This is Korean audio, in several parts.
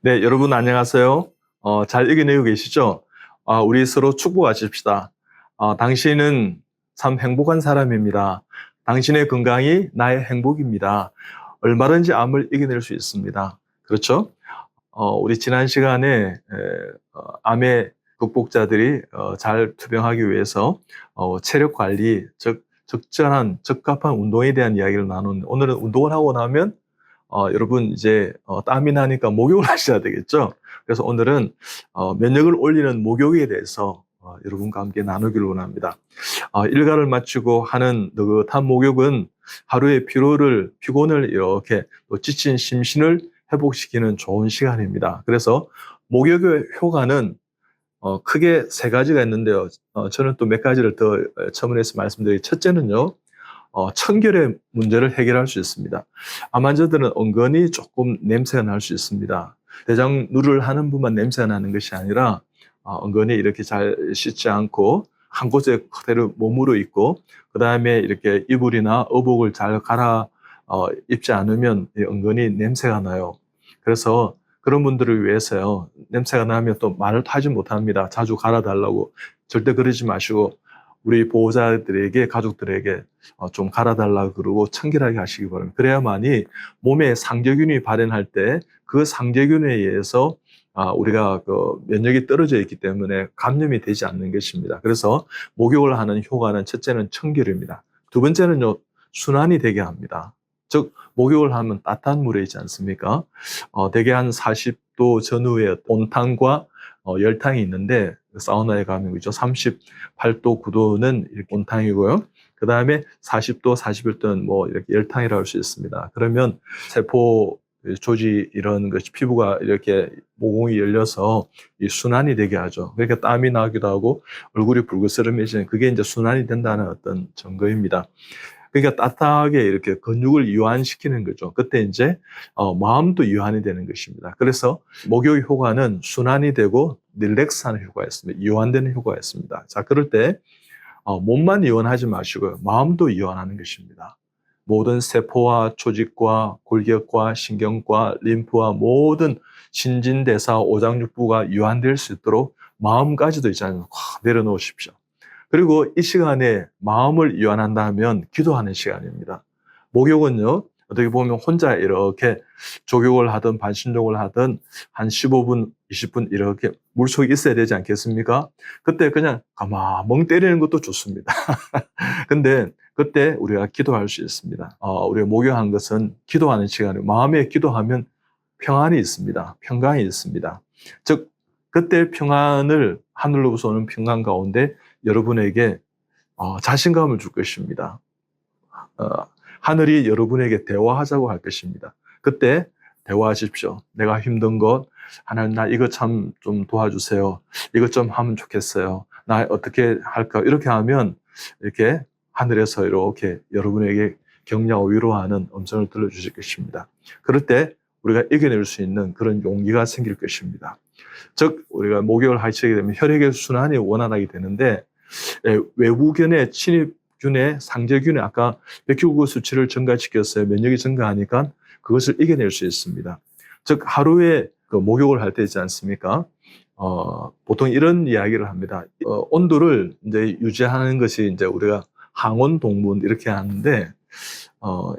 네, 여러분 안녕하세요. 잘 이겨내고 계시죠? 우리 서로 축복하십시다. 당신은 참 행복한 사람입니다. 당신의 건강이 나의 행복입니다. 얼마든지 암을 이겨낼 수 있습니다. 그렇죠? 우리 지난 시간에 암의 극복자들이 잘 투병하기 위해서 체력 관리, 즉 적절한 적합한 운동에 대한 이야기를 나누는데, 오늘은 운동을 하고 나면 여러분 이제 땀이 나니까 목욕을 하셔야 되겠죠. 그래서 오늘은 면역을 올리는 목욕에 대해서 여러분과 함께 나누기를 원합니다. 일과를 마치고 하는 느긋한 목욕은 하루의 피곤을 이렇게 또 지친 심신을 회복시키는 좋은 시간입니다. 그래서 목욕의 효과는 크게 세 가지가 있는데요. 저는 또 몇 가지를 더 첨언해서 말씀드리기, 첫째는요, 청결의 문제를 해결할 수 있습니다. 암 환자들은 은근히 조금 냄새가 날 수 있습니다. 대장누를 하는 분만 냄새가 나는 것이 아니라 은근히 이렇게 잘 씻지 않고 한 곳에 그대로 머무르 있고, 그 다음에 이렇게 이불이나 의복을 잘 갈아 입지 않으면 은근히 냄새가 나요. 그래서 그런 분들을 위해서요, 냄새가 나면 또 말을 하지 못합니다. 자주 갈아달라고. 절대 그러지 마시고 우리 보호자들에게, 가족들에게 좀 갈아달라고 그러고 청결하게 하시기 바랍니다. 그래야만이 몸에 상재균이 발현할 때 그 상재균에 의해서 우리가 그 면역이 떨어져 있기 때문에 감염이 되지 않는 것입니다. 그래서 목욕을 하는 효과는, 첫째는 청결입니다. 두 번째는요, 순환이 되게 합니다. 즉, 목욕을 하면 따뜻한 물에 있지 않습니까? 대개 한 40도 전후에 온탕과 열탕이 있는데, 사우나에 가면 그죠? 38도, 9도는 이렇게 온탕이고요. 그 다음에 40도, 41도는 뭐 이렇게 열탕이라고 할 수 있습니다. 그러면 세포 조직 이런 것이, 피부가 이렇게 모공이 열려서 이 순환이 되게 하죠. 그러니까 땀이 나기도 하고 얼굴이 붉으스름해지는, 그게 이제 순환이 된다는 어떤 증거입니다. 그러니까 따뜻하게 이렇게 근육을 이완시키는 거죠. 그때 이제 마음도 이완이 되는 것입니다. 그래서 목욕의 효과는 순환이 되고 릴렉스하는 효과가 있습니다. 이완되는 효과가 있습니다. 자, 그럴 때 몸만 이완하지 마시고요, 마음도 이완하는 것입니다. 모든 세포와 조직과 골격과 신경과 림프와 모든 신진대사 오장육부가 이완될 수 있도록 마음까지도 있잖아요, 내려놓으십시오. 그리고 이 시간에 마음을 이완한다면 기도하는 시간입니다. 목욕은요, 어떻게 보면 혼자 이렇게 조격을 하든 반신욕을 하든 한 15분, 20분 이렇게 물속에 있어야 되지 않겠습니까? 그때 그냥 가만 멍 때리는 것도 좋습니다. 근데 그때 우리가 기도할 수 있습니다. 우리가 목욕한 것은 기도하는 시간이고, 마음에 기도하면 평안이 있습니다. 평강이 있습니다. 즉, 그때 평안을, 하늘로부터 오는 평강 가운데 여러분에게 자신감을 줄 것입니다. 하늘이 여러분에게 대화하자고 할 것입니다. 그때 대화하십시오. 내가 힘든 것, 하나님 나 이거 참 좀 도와주세요. 이것 좀 하면 좋겠어요. 나 어떻게 할까? 이렇게 하면 이렇게 하늘에서 이렇게 여러분에게 격려하고 위로하는 음성을 들려주실 것입니다. 그럴 때 우리가 이겨낼 수 있는 그런 용기가 생길 것입니다. 즉, 우리가 목욕을 하시게 되면 혈액의 순환이 원활하게 되는데, 외부균의 침입균의 상재균의 아까 백혈구 수치를 증가시켰어요. 면역이 증가하니까 그것을 이겨낼 수 있습니다. 즉, 하루에 그 목욕을 할 때 있지 않습니까? 보통 이런 이야기를 합니다. 온도를 이제 유지하는 것이 이제 우리가 항온 동문 이렇게 하는데,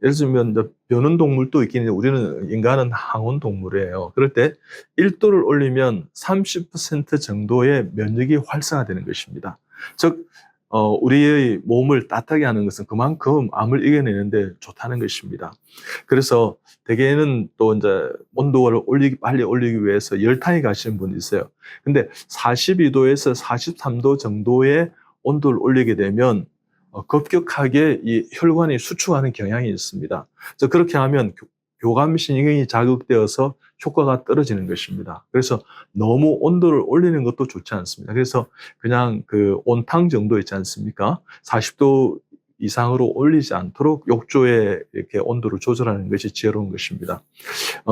예를 들면 이제 벼는 동물도 있긴 한데 우리는, 인간은 항온 동물이에요. 그럴 때 1도를 올리면 30% 정도의 면역이 활성화되는 것입니다. 즉, 우리의 몸을 따뜻하게 하는 것은 그만큼 암을 이겨내는데 좋다는 것입니다. 그래서 대개는 또 이제 온도를 빨리 올리기 위해서 열탕에 가시는 분이 있어요. 근데 42도에서 43도 정도의 온도를 올리게 되면 급격하게 이 혈관이 수축하는 경향이 있습니다. 그래서 그렇게 하면 교감신경이 자극되어서 효과가 떨어지는 것입니다. 그래서 너무 온도를 올리는 것도 좋지 않습니다. 그래서 그냥 그 온탕 정도 있지 않습니까? 40도 이상으로 올리지 않도록 욕조에 이렇게 온도를 조절하는 것이 지혜로운 것입니다.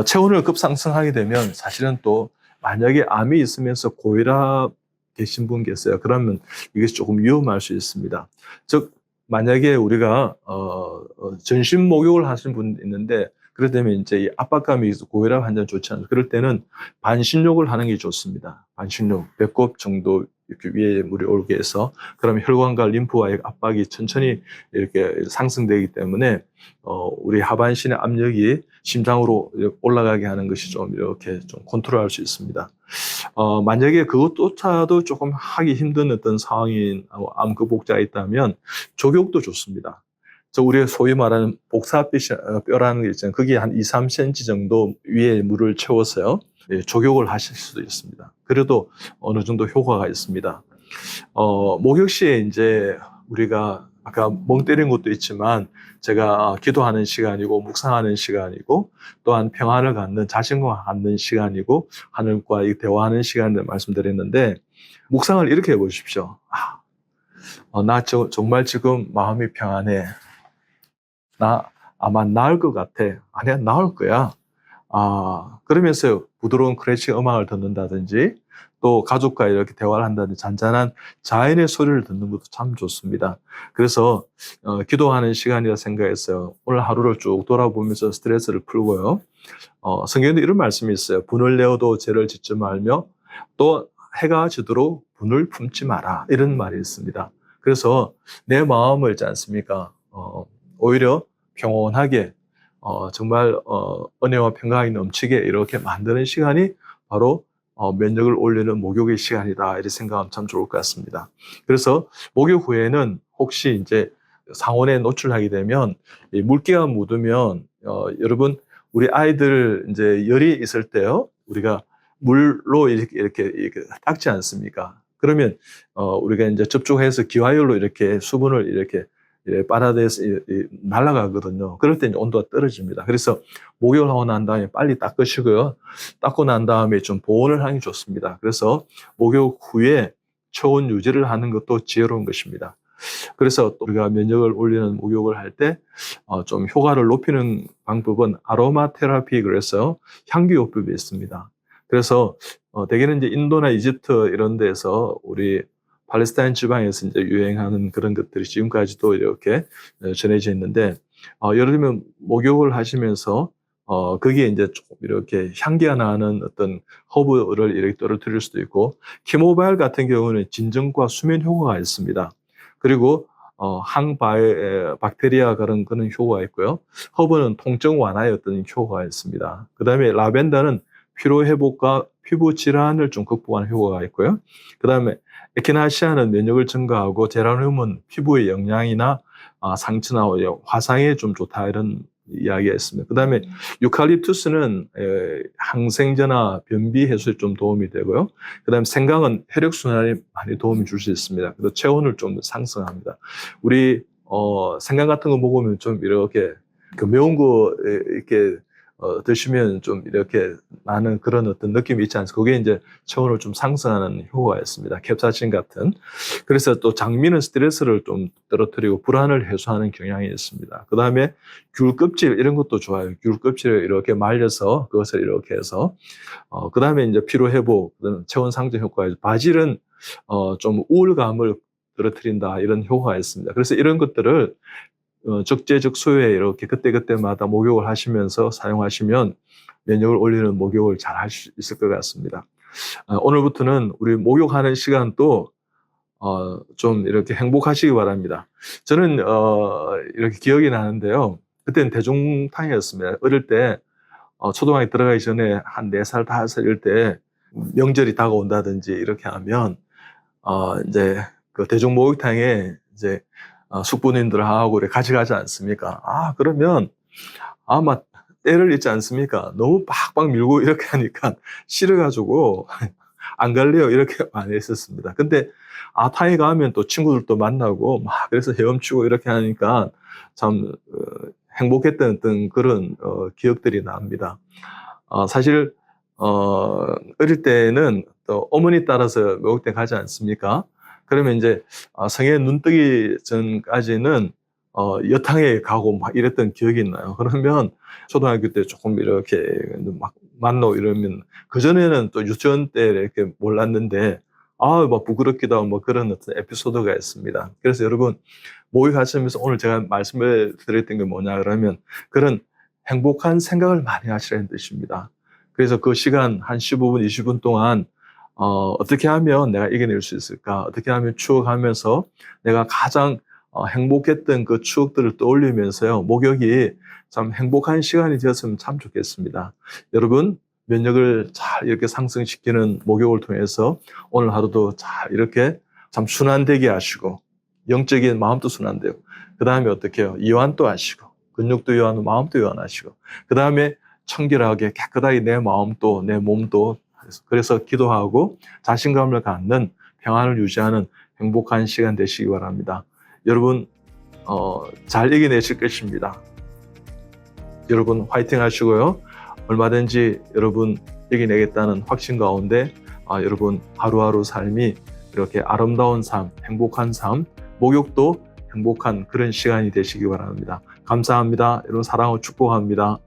체온을 급상승하게 되면 사실은 또 만약에 암이 있으면서 고혈압 계신 분 계세요. 그러면 이것이 조금 위험할 수 있습니다. 즉, 만약에 우리가 전신 목욕을 하시는 분 있는데 그럴 때면 이제 이 압박감이 있어 고혈압 환자는 좋지 않아요. 그럴 때는 반신욕을 하는 게 좋습니다. 반신욕, 배꼽 정도 이렇게 위에 물이 올게 해서 그러면 혈관과 림프와의 압박이 천천히 이렇게 상승되기 때문에 우리 하반신의 압력이 심장으로 올라가게 하는 것이 좀 이렇게 좀 컨트롤할 수 있습니다. 만약에 그것조차도 조금 하기 힘든 어떤 상황인 암 극복자가 있다면 족욕도 좋습니다. 우리가 소위 말하는 복사뼈라는 게 있잖아요. 그게 한 2, 3cm 정도 위에 물을 채워서요. 예, 족욕을 하실 수도 있습니다. 그래도 어느 정도 효과가 있습니다. 목욕 시에 이제 우리가 아까 멍 때린 것도 있지만 제가 기도하는 시간이고 묵상하는 시간이고 또한 평안을 갖는 자신과 갖는 시간이고 하늘과 대화하는 시간을 말씀드렸는데 묵상을 이렇게 해보십시오. 나 정말 지금 마음이 평안해. 나 아마 나을 것 같아. 아니야, 나을 거야. 그러면서 부드러운 클래식 음악을 듣는다든지 또 가족과 이렇게 대화를 한다든지 잔잔한 자연의 소리를 듣는 것도 참 좋습니다. 그래서 기도하는 시간이라 생각했어요. 오늘 하루를 쭉 돌아보면서 스트레스를 풀고요. 성경에도 이런 말씀이 있어요. 분을 내어도 죄를 짓지 말며 또 해가 지도록 분을 품지 마라. 이런 말이 있습니다. 그래서 내 마음을 있지 않습니까? 오히려 평온하게 정말 은혜와 평강이 넘치게 이렇게 만드는 시간이 바로 면역을 올리는 목욕의 시간이다. 이렇게 생각하면 참 좋을 것 같습니다. 그래서 목욕 후에는 혹시 이제 상온에 노출하게 되면 물기가 묻으면 여러분 우리 아이들 이제 열이 있을 때요 우리가 물로 이렇게 닦지 않습니까? 그러면 우리가 이제 접촉해서 기화열로 이렇게 수분을 이렇게 빨아들여서 날아가거든요. 그럴 때 온도가 떨어집니다. 그래서 목욕을 하고 난 다음에 빨리 닦으시고요. 닦고 난 다음에 좀 보온을 하는 게 좋습니다. 그래서 목욕 후에 초온 유지를 하는 것도 지혜로운 것입니다. 그래서 또 우리가 면역을 올리는 목욕을 할 때 좀 효과를 높이는 방법은 아로마 테라피, 그래서 향기요법이 있습니다. 그래서 대개는 이제 인도나 이집트 이런 데서 우리 팔레스타인 지방에서 이제 유행하는 그런 것들이 지금까지도 이렇게 전해져 있는데, 예를 들면 목욕을 하시면서 거기에 이제 조금 이렇게 향기가 나는 어떤 허브를 이렇게 떨어뜨릴 수도 있고, 키모바일 같은 경우는 진정과 수면 효과가 있습니다. 그리고 박테리아 그런 효과가 있고요. 허브는 통증 완화의 어떤 효과가 있습니다. 그 다음에 라벤더는 피로 회복과 피부 질환을 좀 극복하는 효과가 있고요. 그 다음에 에키나시아는 면역을 증가하고 제라늄은 피부의 영양이나 상처나 화상에 좀 좋다, 이런 이야기가 있습니다. 그 다음에 유칼립투스는 항생제나 변비 해소에 좀 도움이 되고요. 그 다음에 생강은 혈액순환에 많이 도움을 줄 수 있습니다. 그래서 체온을 좀 상승합니다. 우리 생강 같은 거 먹으면 좀 이렇게 그 매운 거 이렇게 드시면 좀 이렇게 나는 그런 어떤 느낌이 있지 않습니까? 그게 이제 체온을 좀 상승하는 효과가 있습니다. 캡사이신 같은. 그래서 또 장미는 스트레스를 좀 떨어뜨리고 불안을 해소하는 경향이 있습니다. 그 다음에 귤 껍질 이런 것도 좋아요. 귤 껍질을 이렇게 말려서 그것을 이렇게 해서 그 다음에 이제 피로 회복, 체온 상승 효과가, 바질은 좀 우울감을 떨어뜨린다, 이런 효과가 있습니다. 그래서 이런 것들을 적재적소에 이렇게 그때그때마다 목욕을 하시면서 사용하시면 면역을 올리는 목욕을 잘 할 수 있을 것 같습니다. 오늘부터는 우리 목욕하는 시간도 좀 이렇게 행복하시기 바랍니다. 저는 이렇게 기억이 나는데요. 그때는 대중탕이었습니다. 어릴 때 초등학교 들어가기 전에 한 4살, 5살 이럴 때 명절이 다가온다든지 이렇게 하면 이제 그 대중 목욕탕에 이제 숙부님들하고 같이 가지 않습니까? 그러면 아마 때를 잊지 않습니까? 너무 빡빡 밀고 이렇게 하니까 싫어가지고 안 갈래요, 이렇게 많이 했었습니다. 근데 타이 가면 또 친구들도 만나고 막 그래서 헤엄치고 이렇게 하니까 참 행복했던 어떤 그런 기억들이 납니다. 사실 어릴 때는 또 어머니 따라서 목욕탕 가지 않습니까? 그러면 이제 성에 눈 뜨기 전까지는 여탕에 가고 막 이랬던 기억이 있나요? 그러면 초등학교 때 조금 이렇게 막 만나고 이러면, 그전에는 또 유치원 때 이렇게 몰랐는데 막 부끄럽기도 하고 뭐 그런 어떤 에피소드가 있습니다. 그래서 여러분 목욕하시면서 오늘 제가 말씀을 드렸던 게 뭐냐 그러면, 그런 행복한 생각을 많이 하시라는 뜻입니다. 그래서 그 시간 한 15분, 20분 동안 어떻게 하면 내가 이겨낼 수 있을까? 어떻게 하면 추억하면서 내가 가장 행복했던 그 추억들을 떠올리면서요. 목욕이 참 행복한 시간이 되었으면 참 좋겠습니다. 여러분, 면역을 잘 이렇게 상승시키는 목욕을 통해서 오늘 하루도 잘 이렇게 참 순환되게 하시고 영적인 마음도 순환되고 그 다음에 어떻게 해요? 이완도 하시고 근육도 이완하고 마음도 이완하시고 그 다음에 청결하게 깨끗하게 내 마음도 내 몸도 그래서 기도하고 자신감을 갖는 평안을 유지하는 행복한 시간 되시기 바랍니다. 여러분 잘 이겨내실 것입니다. 여러분 화이팅 하시고요. 얼마든지 여러분 이겨내겠다는 확신 가운데 여러분 하루하루 삶이 이렇게 아름다운 삶, 행복한 삶, 목욕도 행복한 그런 시간이 되시기 바랍니다. 감사합니다. 여러분 사랑하고 축복합니다.